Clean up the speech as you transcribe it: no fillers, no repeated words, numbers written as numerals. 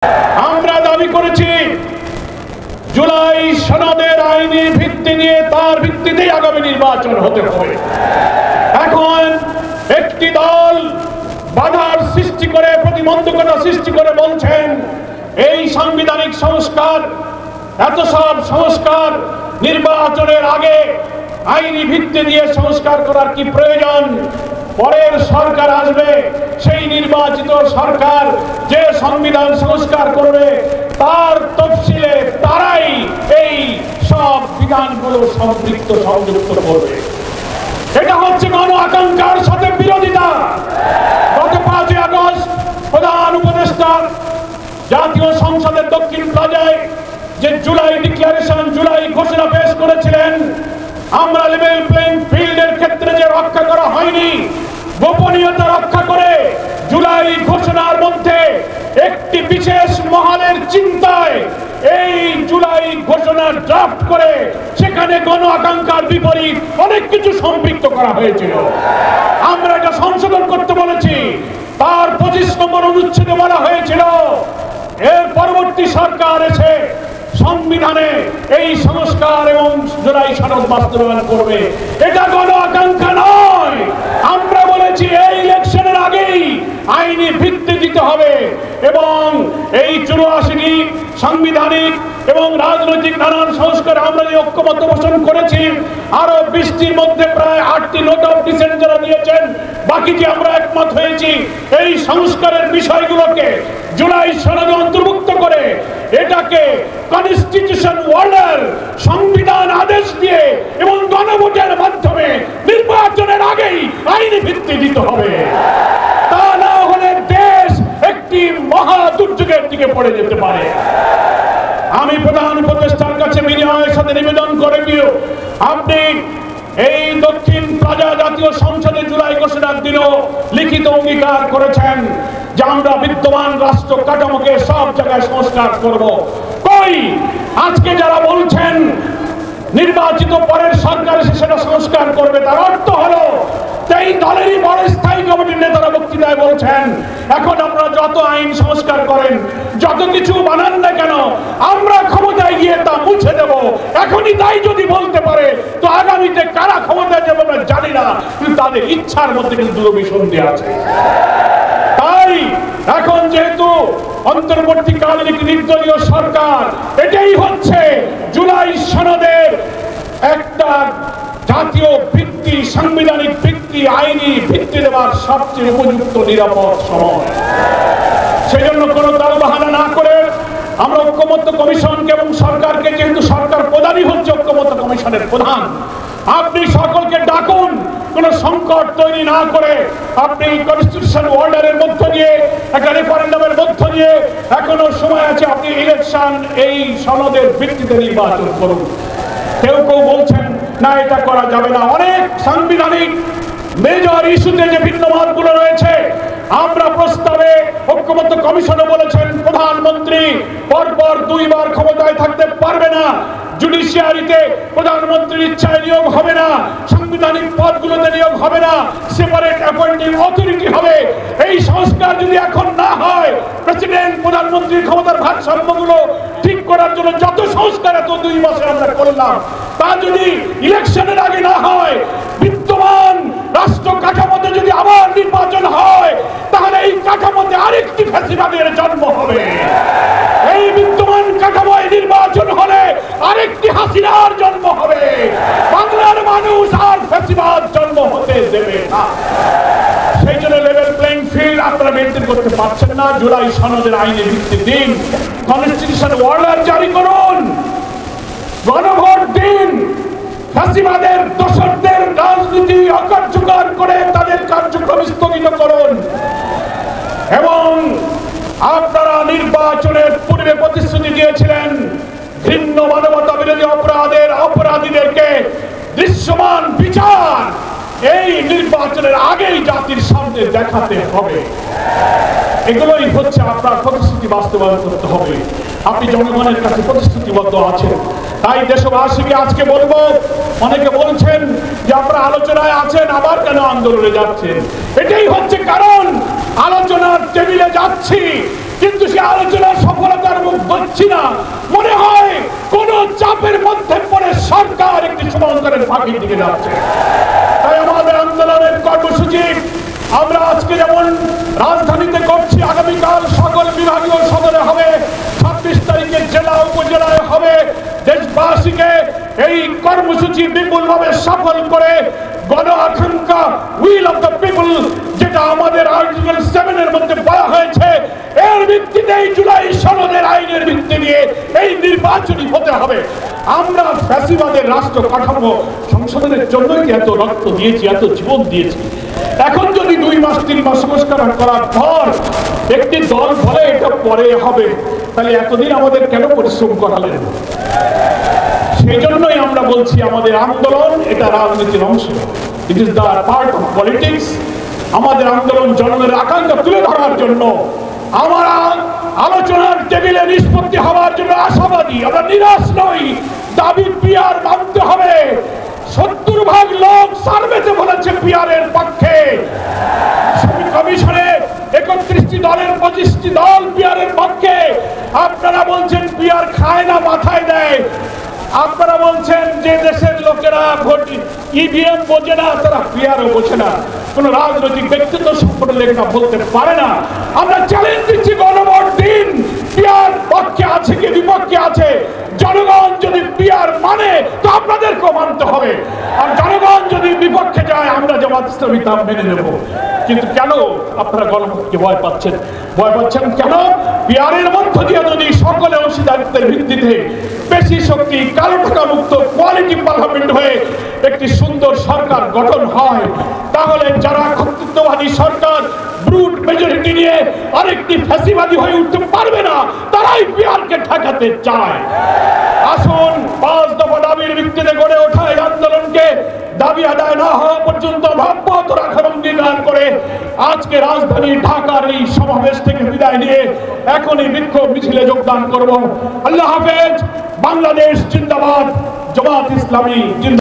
আমরা দাবি করেছি জুলাই সনদের আইনি ভিত্তি নিয়ে তার ভিত্তিতেই আগামী নির্বাচন হতে হবে। এখন একটি দল বাধার সৃষ্টি করে, প্রতিবন্ধকতা সৃষ্টি করে বলছেন এই সাংবিধানিক সংস্কার, এত সব সংস্কার নির্বাচনের আগে আইনি ভিত্তি দিয়ে সংস্কার করার কি প্রয়োজন? পরের সরকার আসবে, সেই নির্বাচিত সরকার যে সংবিধান সংস্কার করবে তার তফসিলে তারাই এই সব বিধানগুলো সম্পৃক্ত সংযুক্ত করবে। এটা হচ্ছে গণ আকাঙ্ক্ষার সাথে বিরোধিতা। গত 5 আগস্ট প্রধান উপদেষ্টা জাতীয় সংসদের দক্ষিণ প্লাজায় যে জুলাই ডিক্লারেশন, জুলাই ঘোষণা পেশ করেছিলেন, আমরা লেভেল প্লেইং ফিল্ডের ক্ষেত্রে যে রক্ষা করা হয়নি, গোপনীয়তা রক্ষা করে জুলাই ঘোষণার মধ্যে একটি বিশেষ মহলের চিন্তায় এই জুলাই ঘোষণার ড্রাফট করে সেখানে গণ আকাঙ্ক্ষার বিপরীত অনেক কিছু সম্পৃক্ত করা হয়েছিল। আমরা এটা সংশোধন করতে বলেছি। তার 25 নম্বর অনুচ্ছেদে বলা হয়েছিল এর পরবর্তী সরকার এসে সংবিধানে এই সংস্কার এবং জুলাই সনদ বাস্তবায়ন করবে। এটা গণ আকাঙ্ক্ষা নয়। আমরা বলেছি এই ইলেকশনের আগেই আইনি ভিত্তি দিতে হবে এবং এই 84টি সাংবিধানিক এবং রাজনৈতিক নানান সংস্কার আমরা যে ঐক্যমত্য পোষণ করেছি, আরো 20টির মধ্যে প্রায় 8টি নোট অফ ডিসেন্ট যারা দিয়েছেন, বাকিটি আমরা একমত হয়েছি এই সংস্কারের বিষয়গুলোকে জুলাই সনদে অন্তর্ভুক্ত করে এটাকে কনস্টিটিউশন অর্ডার, সংবিধান আদেশ দিয়ে এবং গণভোটের মাধ্যমে নির্বাচনের আগেই আইনি ভিত্তি দিতে হবে। তা না হলে দেশ একটি মহা দুর্যোগের দিকে পড়ে যেতে পারে। আমি প্রধান উপদেষ্টার কাছে বিনয়ের সাথে নিবেদন করে দিও, আপনি এই দক্ষিণ প্লাজা জাতীয় সংসদে জুলাই ঘোষণার দিনও লিখিত অঙ্গীকার করেছেন যে আমরা বিদ্যমান রাষ্ট্র কাঠামোকে সব জায়গায় সংস্কার করব। কই আজকে যারা বলছেন নির্বাচিত পরের সরকার এসে সেটা সংস্কার করবে, তার অর্থ হলো এই দলেরই বড় স্থায়ী কমিটির নেতারা বক্তৃতায় বলছেন এখন আপনারা যত আইন সংস্কার করেন, যত কিছু বানান না কেন, আমরা ক্ষমতায় গিয়ে তা মুছে দেব। এখনই তাই যদি বলতে পারে তো আগামীতে কারা ক্ষমতায় যাবে আমরা জানি না, কিন্তু তাদের ইচ্ছার মধ্যে কিন্তু দুরভিসন্ধি আছে। তাই এখন যেহেতু অন্তর্বর্তীকালীন একটি নির্দলীয় সরকার, এটাই হচ্ছে জুলাই সনদের একটা জাতীয় ভিত্তি, সাংবিধানিক ভিত্তি, আইনি ভিত্তি দেওয়ার সবচেয়ে উপযুক্ত নিরাপদ সময়। সেজন্য কোন দল বাহানা না করে আমরা ঐক্যমত্য কমিশনকে এবং সরকারকে, যেহেতু সরকার প্রধানই হচ্ছে ঐক্যমত্য কমিশনের প্রধান, আপনি সকলকে ডাকুন, কোন সংকট তৈরি না করে আপনি কনস্টিটিউশন অর্ডারের মধ্য দিয়ে, একটা রেফারেন্ডামের মধ্য দিয়ে, এখনো সময় আছে, আপনি ইলেকশন এই সনদের ভিত্তিতে নির্বাচন করুন। কেউ কেউ বলছেন না এটা করা যাবে না, অনেক সাংবিধানিক মেজর ইস্যুতে যে ভিন্ন মতগুলো রয়েছে, আমরা প্রস্তাবে ঐক্যমত্য কমিশনে বলেছেন প্রধানমন্ত্রী পরপর 2 বার ক্ষমতায় থাকতে পারবে না, জুডিশিয়ারিতে প্রধানমন্ত্রীর ইচ্ছায় নিয়োগ হবে না, সাংবিধানিক পদগুলোতে নিয়োগ হবে না, সেপারেট অ্যাপয়েন্টিং অথরিটি হবে। এই সংস্কার যদি এখন না হয়, প্রেসিডেন্ট প্রধানমন্ত্রীর ক্ষমতার ভারসাম্যগুলো ঠিক করার জন্য যত সংস্কার এত 2 বছর আমরা করলাম, তা যদি ইলেকশনের আগে না হয়, বিদ্যমান রাষ্ট্র কাঠামোতে যদি আবার নির্বাচন হয়, তাহলে এই কাঠামোতে আরেকটি ফ্যাসিবাদের জন্ম হবে। এই বিদ্যমান কাঠামোয় নির্বাচন হলে আরেকটি হাসিনার জন্ম হবে। বাংলার মানুষ আর ফ্যাসিবাদ জন্ম হতে দেবে না। সেই জন্য লেভেল প্লেইং ফিল্ড আপনারা মেনটেন করতে পারছেন না। জুলাই সনদের আইনে ভিত্তি দিন, কনস্টিটিউশন অর্ডার জারি করুন, গণভোট দিন, ফ্যাসিবাদের দোসরদের রাজনীতি অকার্যকর করে তাদের কার্যক্রম স্থগিত করুন এবং আপনারা নির্বাচনের পূর্বে প্রতিশ্রুতি দিয়েছিলেন ঘৃণ্য মানবতা বিরোধী অপরাধের অপরাধীদেরকে দৃশ্যমান বিচার এই নির্বাচনের আগেই জাতির সামনে দেখাতে হবে। এগুলোই হচ্ছে আপনার প্রতিশ্রুতি বাস্তবায়ন করতে হবে। আপনি জনগণের কাছে প্রতিশ্রুতিবদ্ধ আছেন। তাই দেশবাসীকে আজকে বলবো, অনেকে বলছেন যে আপনারা আলোচনায় আছেন, আবার কেন আন্দোলনে যাচ্ছেন? এটাই হচ্ছে কারণ। আলোচনার টেবিলে যাচ্ছি কিন্তু সে আলোচনার সফলতার মুখ দেখছি না। মনে হয় কোন চাপের মধ্যে পড়ে সরকার একটি সমান্তরের ফাঁকির দিকে যাচ্ছে। তাই আমাদের আন্দোলনের কর্মসূচি আমরা আজকে যেমন রাজধানীতে করছি, আগামীকাল সকল বিভাগীয় সদরে হবে, 26 তারিখে জেলা উপজেলায় হবে। দেশবাসীকে এই কর্মসূচি বিপুলভাবে সফল করে গণ আকাঙ্ক্ষা উইল অফ দ্য পিপল, যেটা আমাদের আর্টিকেল 7 এর মধ্যে বলা হয়েছে, এর ভিত্তিতে জুলাই সনদের আইনের ভিত্তি নিয়ে এই নির্বাচনী হতে হবে। আমরা ফ্যাসিবাদের রাষ্ট্র কাঠামো সংশোধনের জন্য এত রক্ত দিয়েছি, এত জীবন দিয়েছি। এখন যদি 2 মাস 3 মাস সংস্কার করার পর একটি দল বলে এটা পরে হবে, তাহলে এতদিন আমাদের কেন পরিশ্রম করালেন? সেই জন্যই আমরা বলছি আমাদের আন্দোলন এটা রাজনীতির অংশ, it is the part of politics. আমাদের আন্দোলন জনগণের আকাঙ্ক্ষা তুলে ধরার জন্য, আমরা আলোচনার টেবিলে নিষ্পত্তি হওয়ার জন্য আশাবাদী, আমরা নিরাশ নই। দাবি পিয়ার মানতে হবে। 70% লোক সার্ভেতে বলেছে পিয়ারের পক্ষে। কমিশনে 31টি দলের 25টি দল পিয়ারের পক্ষে। আপনারা বলছেন পিয়ার খায় না, মাথায় দেয়। আপনারা বলছেন যে দেশের লোকেরা ভোট ইভিএম বোঝে না, তারা পিয়ারও বোঝে না। কোন রাজনৈতিক ব্যক্তিত্ব সম্পর্কে লেখা বলতে পারে না। আমরা চ্যালেঞ্জ দিচ্ছি, গণভোট দিন। পিয়ার পক্ষে আছে কি বিপক্ষে আছে? জনগণ যদি পিয়ার মানে তো আপনাদেরকেও মানতে হবে, আর জনগণ যদি বিপক্ষে যায় আমরা জামাত ইসলামী তা মেনে নেব। কিন্তু কেন আপনারা গণভোটকে ভয় পাচ্ছেন? ভয় পাচ্ছেন কেন? পিয়ারের মধ্য দিয়ে যদি সকলে অংশীদারিত্বের ভিত্তিতে বেশি শক্তি, কালো টাকা মুক্ত কোয়ালিটি পার্লামেন্ট হয়ে একটি সুন্দর সরকার গঠন হয়, তাহলে যারা কর্তৃত্ববাদী সরকার ব্রুট মেজরিটি নিয়ে আরেকটি ফ্যাসিবাদী হয়ে উঠতে পারবে না, তারাই পিয়ারকে ঠেকাতে চায়। আসুন 5 দফা দাবির ভিত্তিতে গড়ে ওঠা এই আন্দোলনকে দাবি আদায় না হওয়া পর্যন্ত অব্যাহত রাখার অঙ্গীকার করে আজকে রাজধানী ঢাকার এই সমাবেশ থেকে বিদায় নিয়ে এখনই বিক্ষোভ মিছিলে যোগদান করব। আল্লাহ হাফেজ। বাংলাদেশ জিন্দাবাদ। জামাত ইসলামী জিন্দাবাদ।